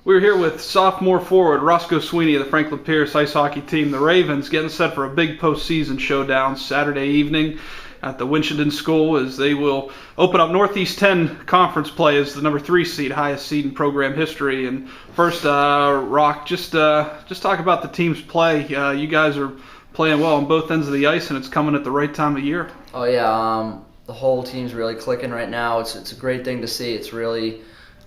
We're here with sophomore forward Roscoe Sweeney of the Franklin Pierce ice hockey team. The Ravens getting set for a big postseason showdown Saturday evening at the Winchendon School as they will open up Northeast 10 conference play as the number 3 seed, highest seed in program history. And first, Rock, just talk about the team's play. You guys are playing well on both ends of the ice, and it's coming at the right time of year. Oh yeah, the whole team's really clicking right now. It's a great thing to see. It's really,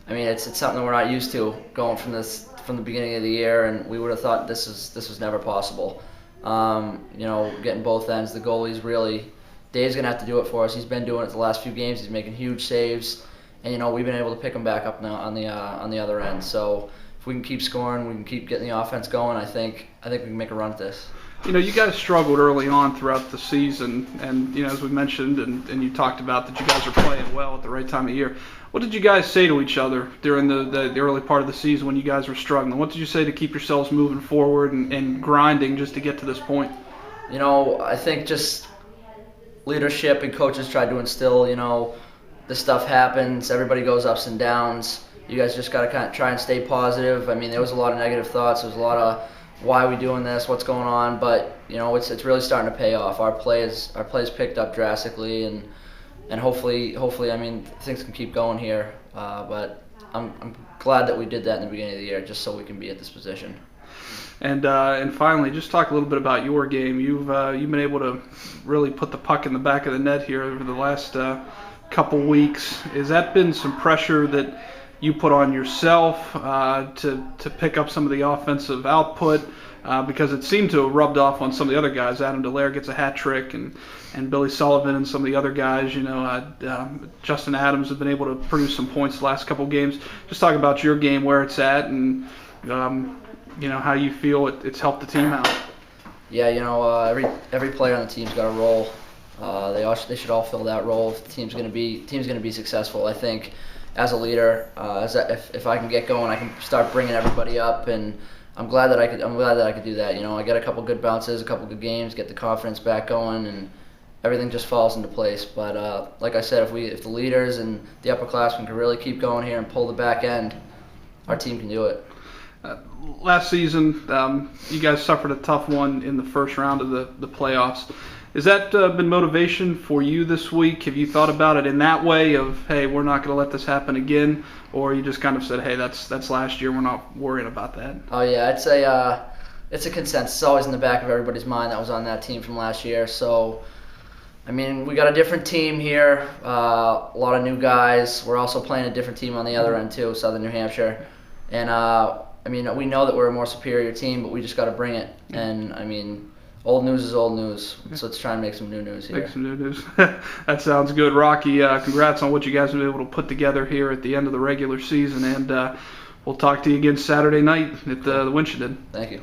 it's something we're not used to going from the beginning of the year, and we would have thought this was never possible. Getting both ends. The goalie's really, Dave's gonna have to do it for us. He's been doing it the last few games. He's making huge saves, and we've been able to pick him back up now on the other end. So if we can keep scoring, we can keep getting the offense going. I think we can make a run at this. You guys struggled early on throughout the season, and as we mentioned, and you talked about that you guys are playing well at the right time of year. What did you guys say to each other during the early part of the season when you guys were struggling? What did you say to keep yourselves moving forward and grinding just to get to this point? I think just leadership and coaches tried to instill, this stuff happens, everybody goes ups and downs. You guys just got to kind of try and stay positive. There was a lot of negative thoughts. There was a lot of, why are we doing this? What's going on? But it's really starting to pay off. Our play's picked up drastically, and hopefully, things can keep going here. But I'm glad that we did that in the beginning of the year, just so we can be at this position. And finally, just talk a little bit about your game. You've been able to really put the puck in the back of the net here over the last couple weeks. Has that been some pressure that you put on yourself to pick up some of the offensive output, because it seemed to have rubbed off on some of the other guys? Adam Dallaire gets a hat trick, and Billy Sullivan and some of the other guys. Justin Adams have been able to produce some points the last couple games. Just talk about your game, where it's at, and how you feel it's helped the team out. Yeah, every player on the team's got a role. They should all fill that role if the team's going to be successful. I think as a leader, if I can get going, I can start bringing everybody up, and I'm glad that I could do that. I get a couple good bounces, a couple good games, get the confidence back going, and everything just falls into place. But like I said, if the leaders and the upperclassmen can really keep going here and pull the back end, our team can do it. Last season, you guys suffered a tough one in the first round of the playoffs. Has that been motivation for you this week? Have you thought about it in that way of, hey, we're not going to let this happen again? Or you just kind of said, hey, that's last year, we're not worrying about that? Oh, yeah, it's a consensus. It's always in the back of everybody's mind that was on that team from last year. So, we got a different team here, a lot of new guys. We're also playing a different team on the other end, too, Southern New Hampshire. And, we know that we're a more superior team, but we just got to bring it. And, old news is old news, so let's try and make some new news here. Make some new news. That sounds good. Rocky, congrats on what you guys have been able to put together here at the end of the regular season, and we'll talk to you again Saturday night at the Winchendon. Thank you.